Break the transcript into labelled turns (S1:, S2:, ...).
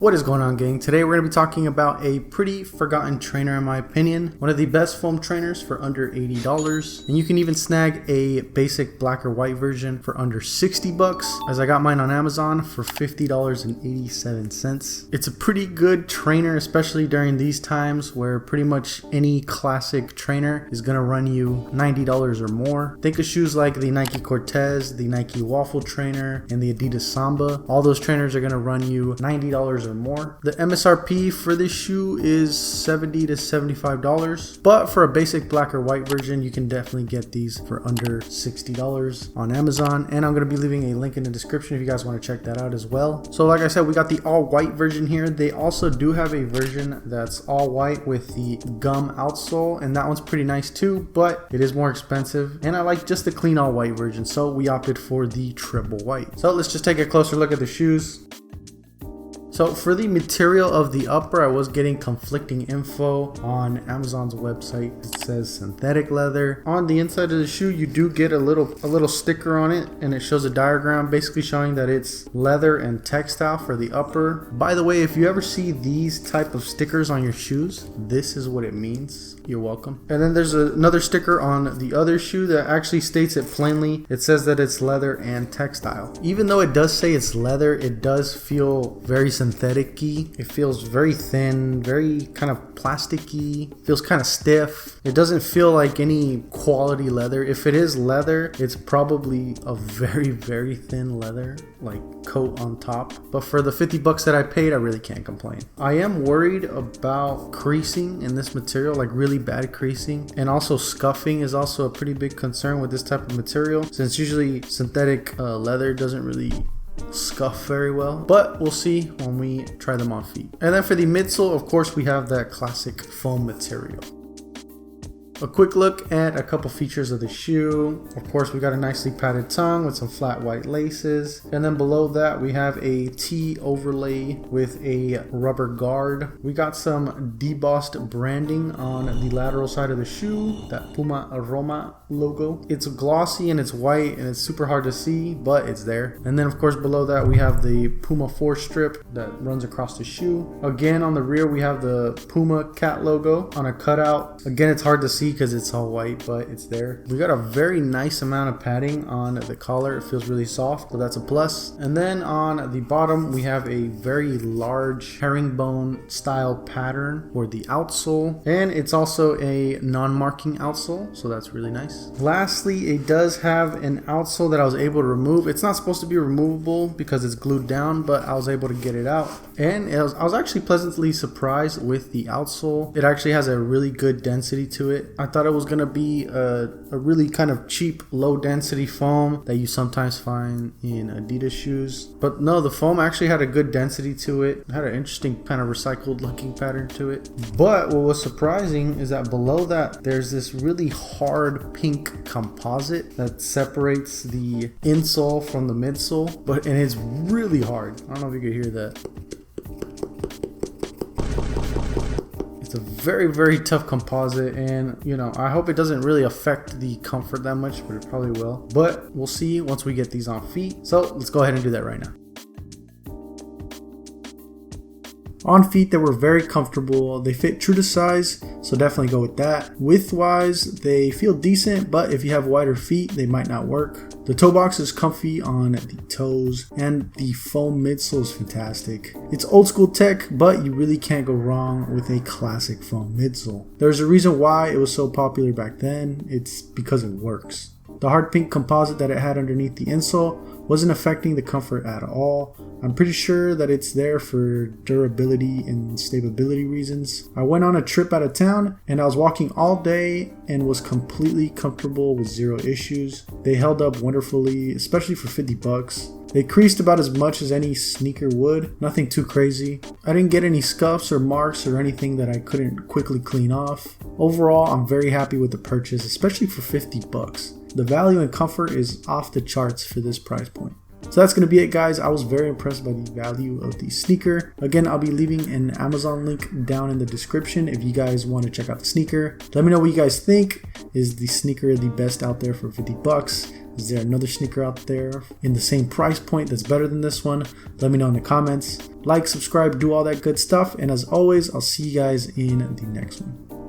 S1: What is going on, gang? Today we're going to be talking about a pretty forgotten trainer in my opinion. One of the best foam trainers for under $80. And you can even snag a basic black or white version for under 60 bucks, as I got mine on Amazon for $50.87. It's a pretty good trainer, especially during these times where pretty much any classic trainer is going to run you $90 or more. Think of shoes like the Nike Cortez, the Nike Waffle Trainer, and the Adidas Samba. All those trainers are going to run you $90 or more. The MSRP for this shoe is $70 to $75, but for a basic black or white version, you can definitely get these for under $60 on Amazon. And I'm going to be leaving a link in the description if you guys want to check that out as well. So like I said, we got the all white version here. They also do have a version that's all white with the gum outsole, and that one's pretty nice too, but it is more expensive. And I like just the clean all white version, so we opted for the triple white. So let's just take a closer look at the shoes. So for the material of the upper, I was getting conflicting info on Amazon's website. It says synthetic leather. On the inside of the shoe, you do get a little sticker on it, and it shows a diagram basically showing that it's leather and textile for the upper. By the way, if you ever see these type of stickers on your shoes, this is what it means. You're welcome. And then there's another sticker on the other shoe that actually states it plainly. It says that it's leather and textile. Even though it does say it's leather, it does feel very synthetic-y. It feels very thin, very kind of plasticky, feels kind of stiff. It doesn't feel like any quality leather. If it is leather, it's probably a very, very thin leather, like coat on top. But for the 50 bucks that I paid, I really can't complain. I am worried about creasing in this material, like really bad creasing, and also scuffing is also a pretty big concern with this type of material, since usually synthetic leather doesn't really scuff very well, but we'll see when we try them on feet. And then for the midsole, of course, we have that classic foam material. A quick look at a couple features of the shoe. Of course, we got a nicely padded tongue with some flat white laces. And then below that, we have a T overlay with a rubber guard. We got some debossed branding on the lateral side of the shoe, that Puma Roma logo. It's glossy and it's white and it's super hard to see, but it's there. And then of course below that, we have the Puma 4 strip that runs across the shoe. Again, on the rear, we have the Puma cat logo on a cutout. Again, it's hard to see because it's all white, but it's there. We got a very nice amount of padding on the collar. It feels really soft, so that's a plus. And then on the bottom, we have a very large herringbone style pattern for the outsole, and it's also a non-marking outsole, so that's really nice. Lastly, it does have an outsole that I was able to remove. It's not supposed to be removable because it's glued down, but I was able to get it out, and I was actually pleasantly surprised with the outsole. It actually has a really good density to it. I thought it was gonna be a really kind of cheap, low density foam that you sometimes find in Adidas shoes, but no, the foam actually had a good density to it. It had an interesting kind of recycled looking pattern to it. But what was surprising is that below that, there's this really hard pink composite that separates the insole from the midsole, and it's really hard. I don't know if you could hear that. It's a very, very tough composite, and you know, I hope it doesn't really affect the comfort that much, but it probably will. But we'll see once we get these on feet. So let's go ahead and do that right now. On feet, they were very comfortable. They fit true to size, so definitely go with that. Width-wise, they feel decent, but if you have wider feet, they might not work. The toe box is comfy on the toes, and the foam midsole is fantastic. It's old school tech, but you really can't go wrong with a classic foam midsole. There's a reason why it was so popular back then. It's because it works. The hard pink composite that it had underneath the insole wasn't affecting the comfort at all. I'm pretty sure that it's there for durability and stability reasons. I went on a trip out of town and I was walking all day and was completely comfortable with zero issues. They held up wonderfully, especially for 50 bucks. They creased about as much as any sneaker would, nothing too crazy. I didn't get any scuffs or marks or anything that I couldn't quickly clean off. Overall, I'm very happy with the purchase, especially for 50 bucks. The value and comfort is off the charts for this price point. So that's going to be it, guys. I was very impressed by the value of the sneaker. Again, I'll be leaving an Amazon link down in the description if you guys want to check out the sneaker. Let me know what you guys think. Is the sneaker the best out there for 50 bucks? Is there another sneaker out there in the same price point that's better than this one? Let me know in the comments. Like, subscribe, do all that good stuff. And as always, I'll see you guys in the next one.